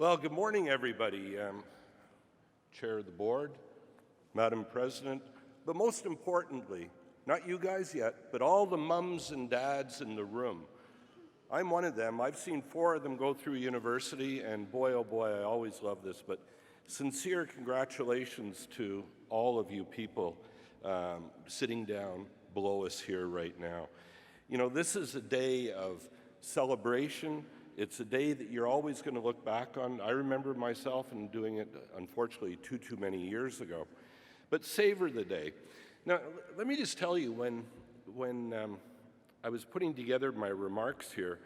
Well, good morning, everybody. Chair of the board, Madam President, but most importantly, not you guys yet, but all the mums and dads in the room. I'm one of them. I've seen 4 of them go through university, and boy, oh boy, I always love this. But sincere congratulations to all of you people sitting down below us here right now. You know, this is a day of celebration. It's a day that you're always going to look back on. I remember myself and doing it, unfortunately, too many years ago. But savor the day. Now, let me just tell you, when I was putting together my remarks here,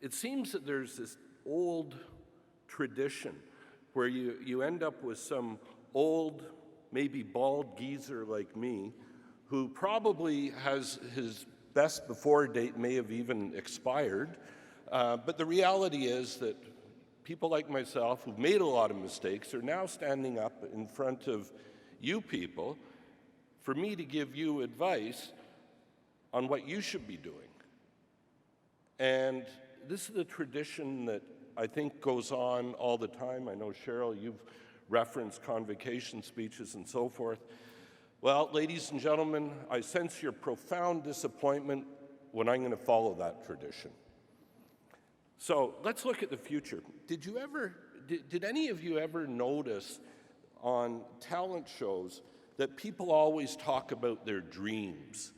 it seems that there's this old tradition where you end up with some old, maybe bald geezer like me, who probably has his best before date may have even expired. But the reality is that people like myself who've made a lot of mistakes are now standing up in front of you people for me to give you advice on what you should be doing. And this is a tradition that I think goes on all the time. I know, Cheryl, you've referenced convocation speeches and so forth. Well, ladies and gentlemen, I sense your profound disappointment when I'm going to follow that tradition. So let's look at the future. Did any of you ever notice on talent shows that people always talk about their dreams?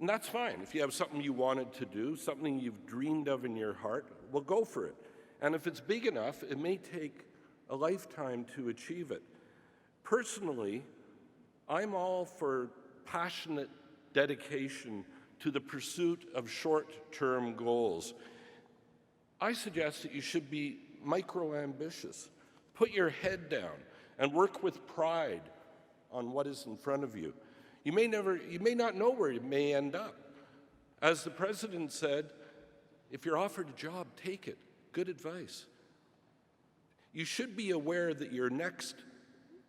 And that's fine. If you have something you wanted to do, something you've dreamed of in your heart, well, go for it. And if it's big enough, it may take a lifetime to achieve it. Personally, I'm all for passionate dedication to the pursuit of short-term goals. I suggest that you should be micro-ambitious. Put your head down and work with pride on what is in front of you. You may not know where you may end up. As the president said, if you're offered a job, take it. Good advice. You should be aware that your next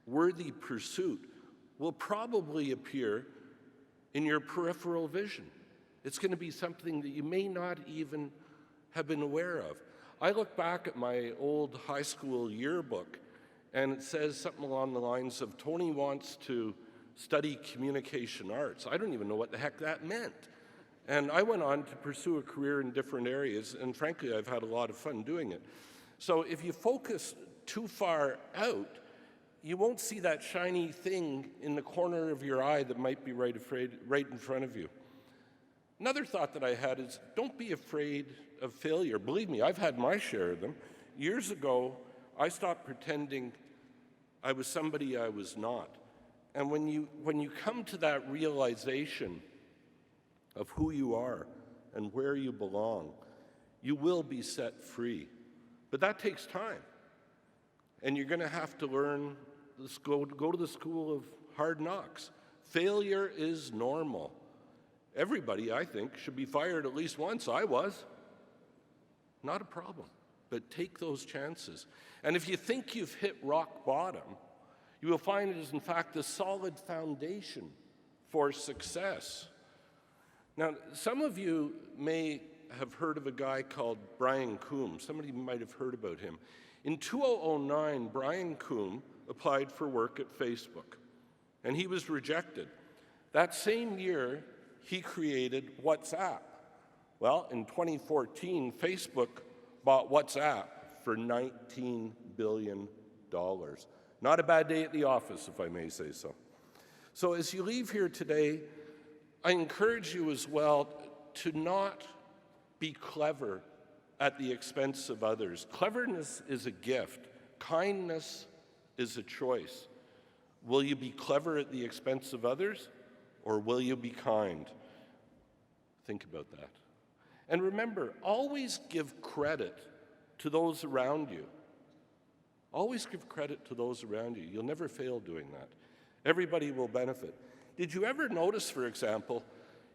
worthy pursuit will probably appear in your peripheral vision. It's going to be something that you may not even have been aware of. I look back at my old high school yearbook, and it says something along the lines of, Tony wants to study communication arts. I don't even know what the heck that meant. And I went on to pursue a career in different areas, and frankly, I've had a lot of fun doing it. So if you focus too far out, you won't see that shiny thing in the corner of your eye that might be right in front of you. Another thought that I had is, don't be afraid of failure. Believe me, I've had my share of them. Years ago, I stopped pretending I was somebody I was not. And when you come to that realization of who you are and where you belong, you will be set free. But that takes time. And you're going to have to learn, go to the school of hard knocks. Failure is normal. Everybody, I think, should be fired at least once. I was. Not a problem. But take those chances. And if you think you've hit rock bottom, you will find it is, in fact, a solid foundation for success. Now, some of you may have heard of a guy called Brian Coombe. Somebody might have heard about him. In 2009, Brian Coombe applied for work at Facebook, and he was rejected. That same year, he created WhatsApp. Well, in 2014, Facebook bought WhatsApp for $19 billion. Not a bad day at the office, if I may say so. So as you leave here today, I encourage you as well to not be clever at the expense of others. Cleverness is a gift. Kindness is a choice. Will you be clever at the expense of others, or will you be kind? Think about that. And remember, always give credit to those around you. Always give credit to those around you. You'll never fail doing that. Everybody will benefit. Did you ever notice, for example,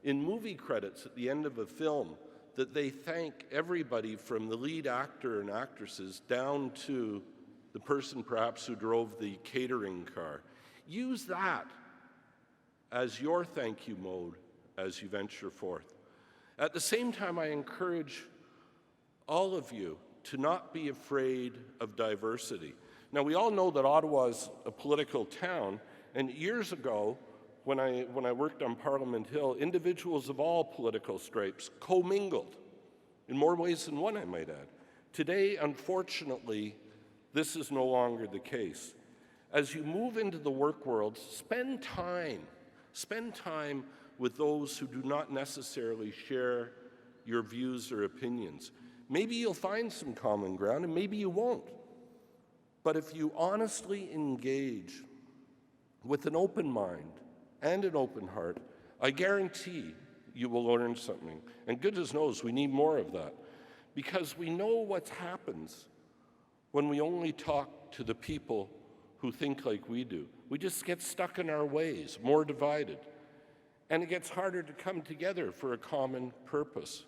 in movie credits at the end of a film, that they thank everybody from the lead actor and actresses down to the person perhaps who drove the catering car? Use that as your thank you mode as you venture forth. At the same time, I encourage all of you to not be afraid of diversity. Now, we all know that Ottawa is a political town, and years ago, when I worked on Parliament Hill, individuals of all political stripes commingled, in more ways than one, I might add. Today, unfortunately, this is no longer the case. As you move into the work world, spend time with those who do not necessarily share your views or opinions. Maybe you'll find some common ground, and maybe you won't. But if you honestly engage with an open mind and an open heart, I guarantee you will learn something. And goodness knows we need more of that, because we know what happens when we only talk to the people who think like we do. We just get stuck in our ways, more divided. And it gets harder to come together for a common purpose.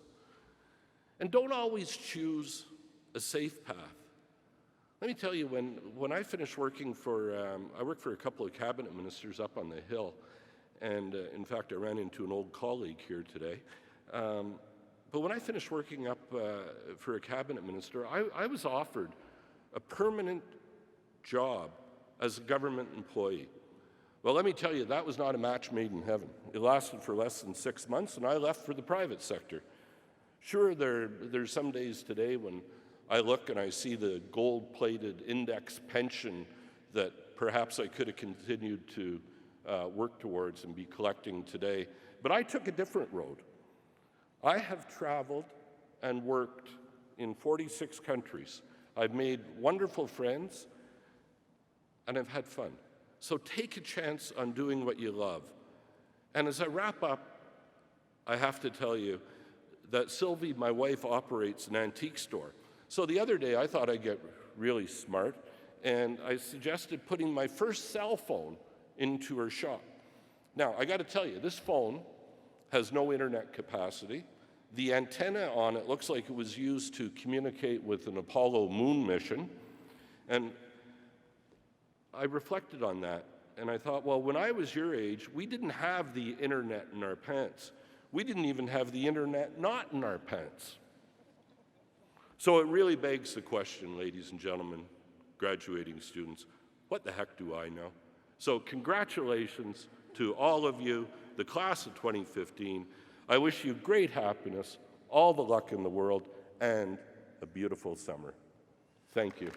And don't always choose a safe path. Let me tell you, when I finished working I worked for a couple of cabinet ministers up on the Hill, and in fact, I ran into an old colleague here today. But when I finished working up for a cabinet minister, I was offered a permanent job as a government employee. Well, let me tell you, that was not a match made in heaven. It lasted for less than 6 months, and I left for the private sector. Sure, there's some days today when I look and I see the gold-plated index pension that perhaps I could have continued to work towards and be collecting today. But I took a different road. I have traveled and worked in 46 countries. I've made wonderful friends, and I've had fun. So take a chance on doing what you love. And as I wrap up, I have to tell you that Sylvie, my wife, operates an antique store. So the other day, I thought I'd get really smart, and I suggested putting my first cell phone into her shop. Now, I got to tell you, this phone has no internet capacity. The antenna on it looks like it was used to communicate with an Apollo moon mission. And I reflected on that, and I thought, well, when I was your age, we didn't have the internet in our pants. We didn't even have the internet not in our pants. So it really begs the question, ladies and gentlemen, graduating students, what the heck do I know? So congratulations to all of you, the class of 2015. I wish you great happiness, all the luck in the world, and a beautiful summer. Thank you.